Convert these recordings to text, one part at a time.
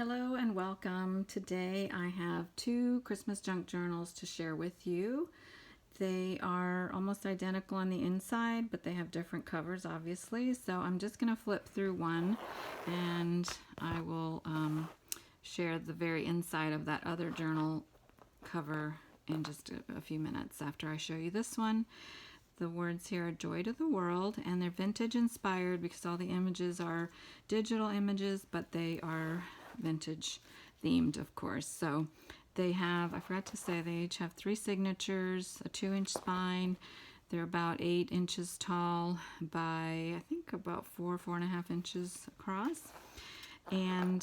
Hello and welcome. Today I have two Christmas junk journals to share with you. They are almost identical on the inside, but they have different covers, obviously. So I'm just going to flip through one and I will share the very inside of that other journal cover in just a few minutes after I show you this one. The words here are Joy to the World, and they're vintage inspired because all the images are digital images, but they are vintage themed, of course. So they have, I forgot to say, they each have 3 signatures, a 2-inch spine. They're about 8 inches tall by, I think, about 4.5 inches across. And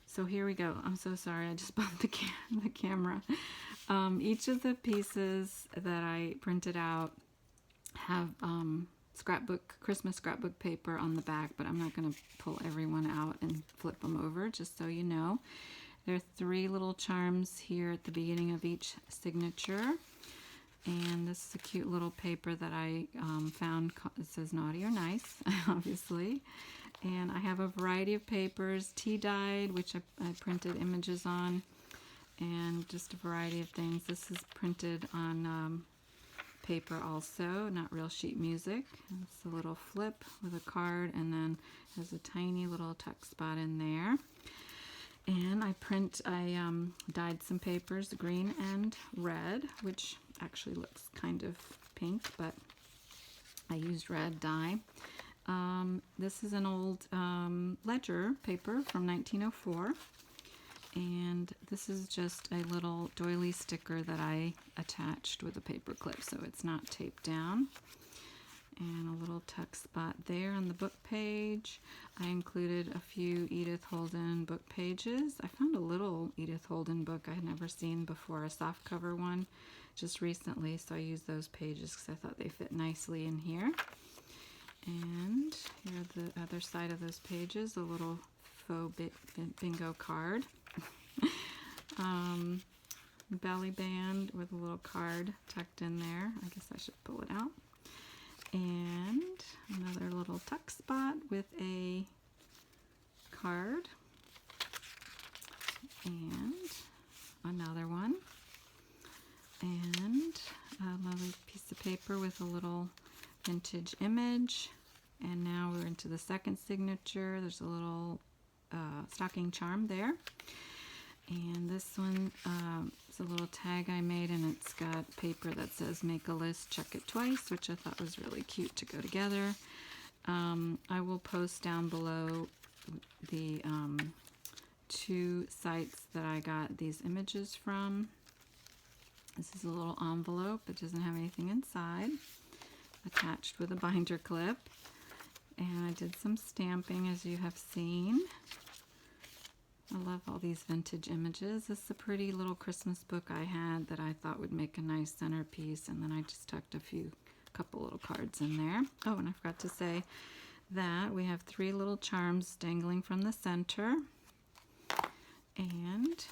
so here we go. I'm so sorry, I just bumped the camera. Each of the pieces that I printed out have Christmas scrapbook paper on the back, but I'm not going to pull everyone out and flip them over, just so you know. There are 3 little charms here at the beginning of each signature. And this is a cute little paper that I found. It says naughty or nice, obviously. And I have a variety of papers, tea dyed, which I printed images on, and just a variety of things. This is printed on paper also, not real sheet music. It's a little flip with a card, and then there's a tiny little tuck spot in there. And I dyed some papers green and red, which actually looks kind of pink, but I used red dye. This is an old ledger paper from 1904, and this is just a little doily sticker that I attached with a paper clip, so it's not taped down. And a little tuck spot there on the book page. I included a few Edith Holden book pages. I found a little Edith Holden book I had never seen before, a softcover one, just recently, so I used those pages because I thought they fit nicely in here. And here are the other side of those pages, a little faux bingo card. Belly band with a little card tucked in there. I guess I should pull it out. And another little tuck spot with a card. And another one. And another piece of paper with a little vintage image. And now we're into the second signature. There's a little stocking charm there. And this one is a little tag I made, and it's got paper that says make a list, check it twice, which I thought was really cute to go together. I will post down below the 2 sites that I got these images from. This is a little envelope. It doesn't have anything inside, attached with a binder clip. And I did some stamping, as you have seen. I love all these vintage images. This is a pretty little Christmas book I had that I thought would make a nice centerpiece, and then I just tucked a couple little cards in there. Oh, and I forgot to say that we have 3 little charms dangling from the center, and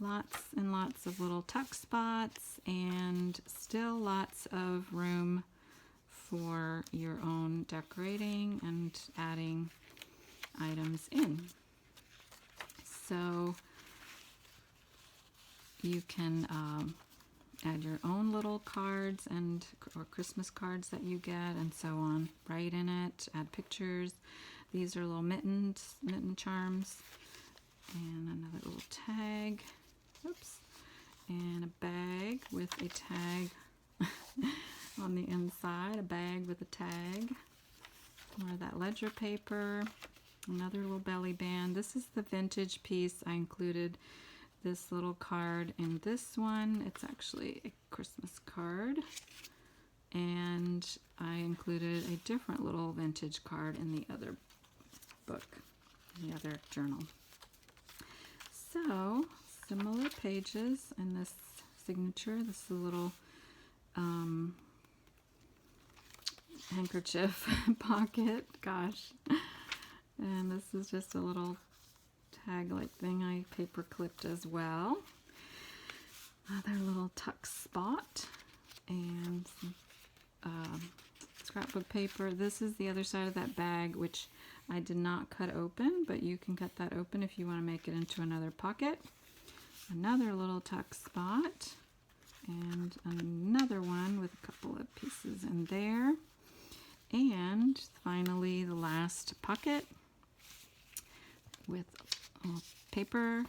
lots and lots of little tuck spots, and still lots of room for your own decorating and adding items in. So you can add your own little cards or Christmas cards that you get, and so on. Write in it, add pictures. These are little mitten charms, and another little tag. Oops. And a bag with a tag on the inside. A bag with a tag. More of that ledger paper. Another little belly band. This is the vintage piece. I included this little card in this one. It's actually a Christmas card. And I included a different little vintage card in the other book, the other journal. So, similar pages in this signature. This is a little handkerchief pocket. Gosh. And this is just a little tag-like thing I paper clipped as well. Another little tuck spot and some scrapbook paper. This is the other side of that bag, which I did not cut open, but you can cut that open if you want to make it into another pocket. Another little tuck spot, and another one with a couple of pieces in there. And finally the last pocket with paper,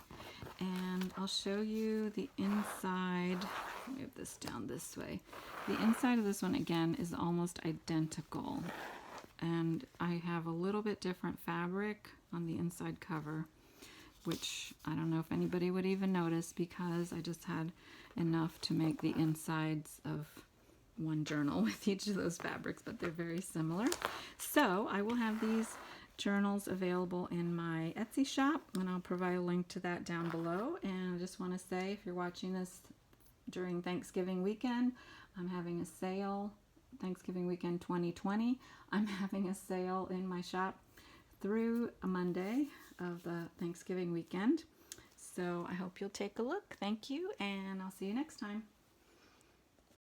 and I'll show you the inside. Move this down this way. The inside of this one again is almost identical, and I have a little bit different fabric on the inside cover, which I don't know if anybody would even notice because I just had enough to make the insides of one journal with each of those fabrics, but they're very similar. So I will have these journals available in my Etsy shop, and I'll provide a link to that down below. And I just want to say, if you're watching this during Thanksgiving weekend, I'm having a sale, Thanksgiving weekend 2020. I'm having a sale in my shop through a Monday of the Thanksgiving weekend. So I hope you'll take a look. Thank you, and I'll see you next time.